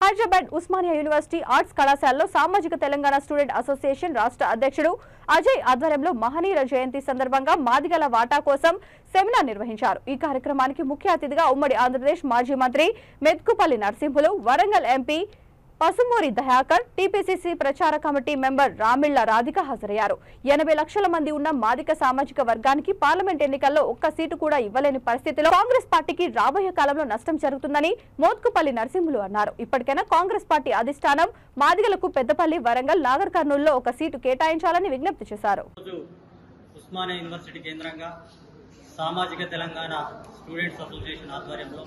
Hyderabad Osmania university arts కళాశాలలో సామాజిక Telangana student association రాష్ట్ర అధ్యక్షుడు అజయ్ ఆధ్వర్యంలో మహనీయుల జయంతి సందర్భంగా మాదిగల వాటా కోసం సెమినార్ నిర్వహించారు। ఈ కార్యక్రమానికి ముఖ్య అతిథిగా ఉమ్మడి ఆంధ్రప్రదేశ్ మాజీ మంత్రి మెత్కుపల్లి నరసింహులు, వరంగల్ ఎంపీ పసుమూరి దయాకర్, టీపీసీసీ ప్రచార కమిటీ మెంబర్ రామిళ్ల రాధిక హాజరయ్యారు। 80 లక్షల మంది ఉన్న మాదిక సామాజిక వర్గానికి పార్లమెంట్ ఎన్నికల్లో ఒక్క సీటు కూడా ఇవ్వలేని పరిస్థితిలో కాంగ్రెస్ పార్టీకి రాబోయే కాలంలో నష్టం జరుగుతుందని మోత్కుపల్లి నరసింహులు అన్నారు। ఇప్పటికైనా కాంగ్రెస్ పార్టీ అధిష్టానం మాదిగలకు పెద్దపల్లి, వరంగల్, నాగర్ కర్నూలులో ఒక సీటు కేటాయించాలని విజ్ఞప్తి చేశారు। ఉస్మానియా యూనివర్సిటీ కేంద్రంగా సామాజిక తెలంగాణ స్టూడెంట్స్ అసోసియేషన్ ఆధ్వర్యంలో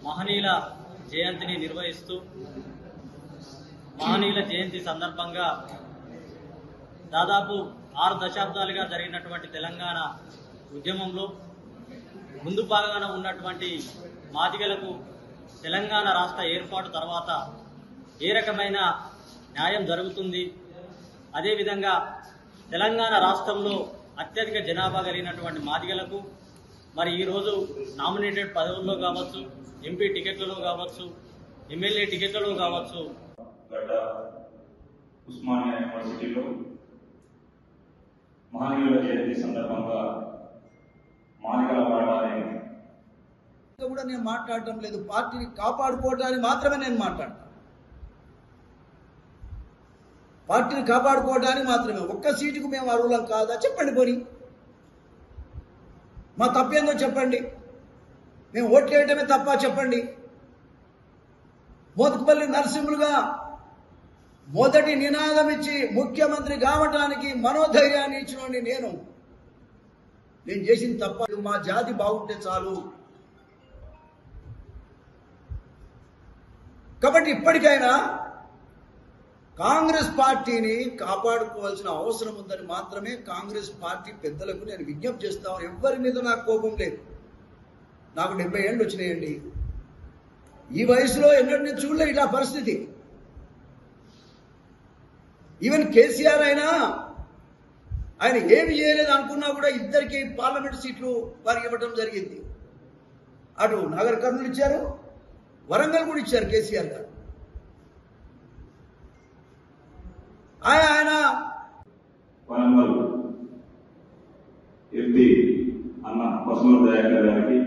మహనీయుల జయంతిని నిర్వహిస్తూ మహనీయుల జయంతి సందర్భంగా దాదాపు 6 దశాబ్దాలుగా జరిగినటువంటి తెలంగాణ ఉద్యమంలో ముందు భాగాన ఉన్నటువంటి మాదిగలకు తెలంగాణ రాష్ట్ర ఏర్పాటు తర్వాత ఏ రకమైన న్యాయం జరుగుతుంది, అదేవిధంగా తెలంగాణ రాష్ట్రంలో అత్యధిక జనాభా కలిగినటువంటి మాదిగలకు మరి ఈరోజు నామినేటెడ్ పదవుల్లో కావచ్చు, ఎంపీ టికెట్లలో కావచ్చు, ఎమ్మెల్యే టికెట్లలో కావచ్చు, ఉస్మానియా యూనివర్సిటీలో మహనీయుల జయంతి సందర్భంగా మాదిగల వాడాలని కూడా నేను మాట్లాడటం లేదు, పార్టీని కాపాడుకోవడానికి మాత్రమే నేను మాట్లాడతాను। పార్టీని కాపాడుకోవడానికి మాత్రమే। ఒక్క సీటుకు మేము అర్హులం కాదా చెప్పండి, పోనీ మా తప్పేందో చెప్పండి, మేము ఓట్లు వేయటమే తప్ప చెప్పండి। మోత్కుపల్లి నరసింహులుగా మొదటి నినాదం ఇచ్చి ముఖ్యమంత్రి కావటానికి మనోధైర్యాన్ని ఇచ్చినోడిని నేను చేసిన తప్ప మా జాతి బాగుంటే చాలు। కాబట్టి ఇప్పటికైనా కాంగ్రెస్ పార్టీని కాపాడుకోవాల్సిన అవసరం ఉందని మాత్రమే కాంగ్రెస్ పార్టీ పెద్దలకు నేను విజ్ఞప్తి చేస్తాను। ఎవ్వరి మీద నాకు కోపం లేదు, నాకు 70 ఏళ్ళు వచ్చినాయండి। ఈ వయసులో ఎన్నడూ నేను చూడలే ఇలా పరిస్థితి। ఈవెన్ కేసీఆర్ అయినా ఆయన ఏమి చేయలేదు అనుకున్నా కూడా ఇద్దరికి పార్లమెంట్ సీట్లు వారికి ఇవ్వడం జరిగింది। అటు నాగర్ కర్నూలు ఇచ్చారు, వరంగల్ కూడా ఇచ్చారు కేసీఆర్ గారు। ఆయన వరంగల్ ఎంపీ అన్న పసుమూరి దయాకర్ గారికి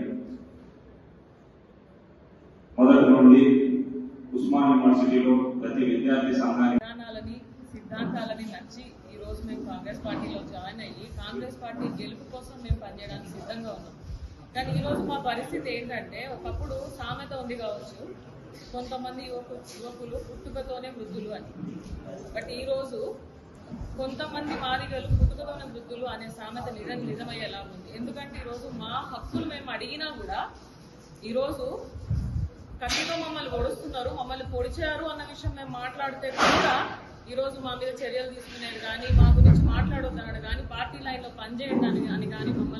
మొదటి నుండి ఉస్మానియా యూనివర్సిటీలో ప్రతి విద్యార్థి సంఘానికి సిద్ధాంతాలని నచ్చి ఈ రోజు మేము కాంగ్రెస్ పార్టీలో జాయిన్ అయ్యి కాంగ్రెస్ పార్టీ గెలుపు కోసం మేము పనిచేయడానికి సిద్ధంగా ఉన్నాం। కానీ ఈరోజు మా పరిస్థితి ఏంటంటే, ఒకప్పుడు సామెత ఉంది కావచ్చు, కొంతమంది యువకులు పుట్టుకతోనే వృద్ధులు అని, బట్ ఈరోజు కొంతమంది మాదిగలు పుట్టుకతోనే వృద్ధులు అనే సామెత నిజమయ్యేలా ఉంది। ఎందుకంటే ఈరోజు మా హక్కులు మేము అడిగినా కూడా ఈరోజు కత్తితో మమ్మల్ని పొడుస్తున్నారు, మమ్మల్ని పొడిచారు అన్న విషయం మేము మాట్లాడితే కూడా ఈరోజు మా మీద చర్యలు తీసుకునేది కానీ, మా గురించి మాట్లాడొద్దన్నాడు కానీ, పార్టీ లైన్లో పనిచేయండి అని కానీ మమ్మల్ని